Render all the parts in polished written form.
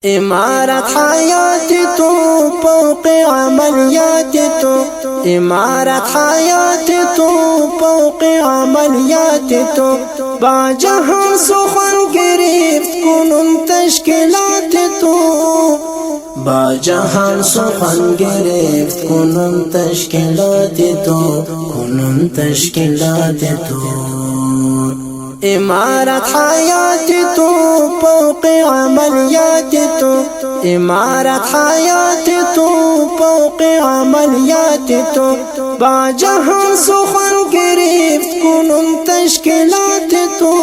امارت حیات تو فوق عملیات تو امارت حیات تو فوق عملیات تو با جهان سخن گرفت کنون تشکیلات تو با جهان سخن گرفت کنون تشکیلات تو کنون تشکیلات تو امارت حیات تو فوق عملیات تو امارت حیات تو فوق عملیات تو با جهان سخن گرفت کنون تشکیلات تو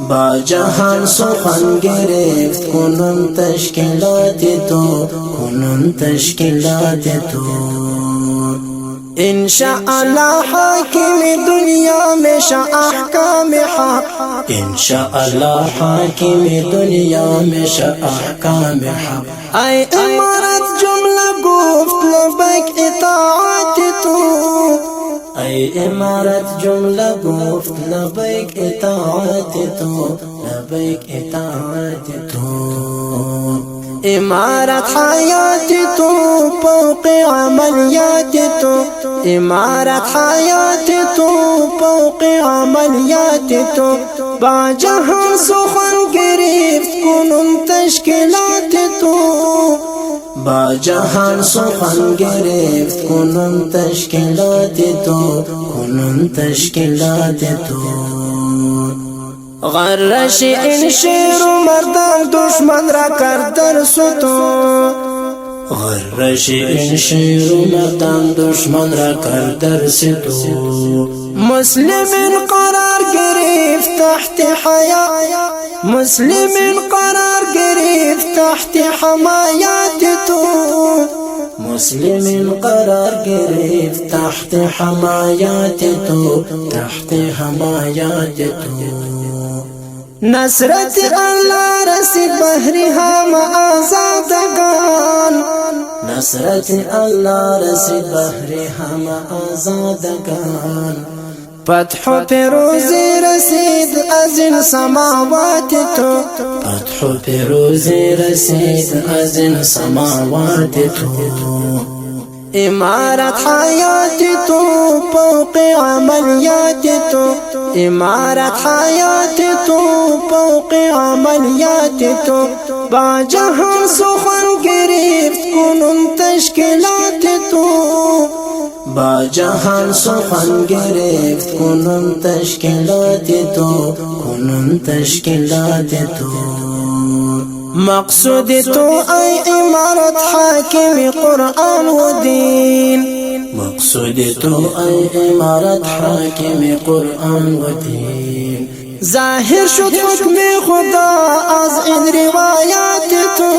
با جهان سخن گرفت کنون تشکیلات تو کنون تشکیلات تو انشاءاللہ حاکم دنیا میں شاہ احکام حق انشاءاللہ حاکم دنیا میں شاہ احکام حق اے امارت جملہ گفت لبیک اطاعت تو اے امارت جملہ گفت لبیک اطاعت تو لبیک اطاعت تو امارت حیات تو فوق عملیات تو امارت حیات تو فوق عملیات تو با جهان سخن گرفت کنون تشکیلات تو با جهان سخن گرفت کنون تشکیلات تو کنون تشکیلات تو غرش این شیر و مردان دشمن را کرد در ستو غرش این شیر و مردان دشمن را کرد در ستو مسلمین قرار گرفت تحت حیا مسلمین قرار گرفت تحت حمایت تو مسلمین قرار گرفت تحت حمایت تو تحت حمایت تو نصرت اللہ رسید بحری ہم آزادگان نصرت اللہ رسید بحری ہم آزادگان فتح و پیروزی رسید از این سماوات تو فتح و پیروزی رسید از این سماوات تو امارت حیات تو فوق عملیات تو امارت حیات تو فوق عملیات تو با جهان سخن گرفت کنون تشکیلات تو با جهان سخن گرفت کنون تشکیلات تو کنون تشکیلات تو مقصود تو ای امارت حاکم قرآن و دین مقصود تو ای امارت حاکم قرآن و دین ظاهر شد حکم خدا از این روایات تو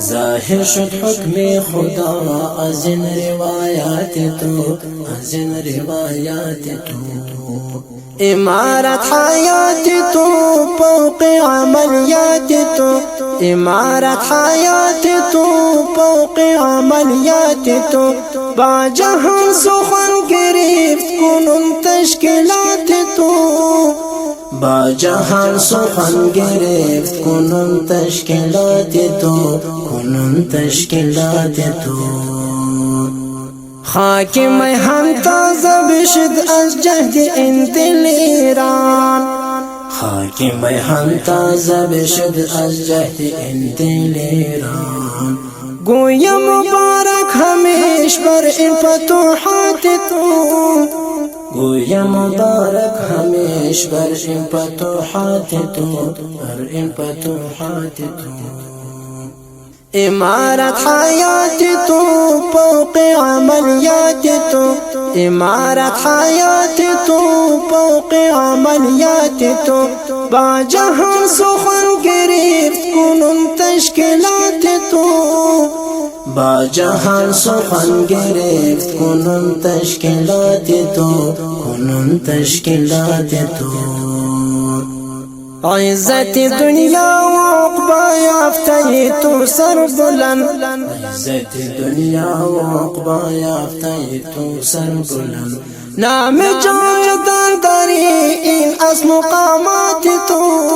ظاهر شد حکم خدا از این روایات تو از این روایات تو امارت حیات تو فوق عملیات تو امارت حیات تو فوق عملیات تو با جهان سخن گرفت کنون تشکیلات تو با جهان سخن گرفت کنون تشکیلات تو کنون تشکیلات تو حاکم هم تازه بشد از جهد این دل ایران حاکم هم تازه بشد از جهد این دل ایران گویا مبارک همیش بر این فتوحات تو گویا مبارک همیش بر این فتوحات تو بر این فتوحات تو امارت حیات تو فوق عملیات تو امارت حیات تو فوق عملیات تو با جهان سخن گرفت کنون تشکیلات تو با جهان سخن گرفت کنون تشکیلات تو کنون تشکیلات تو عزت دنیا و عقبا یافته تو سر بلند عزت دنیا و عقبا یافته تو سر بلند نام جاودان داری این از مقامات تو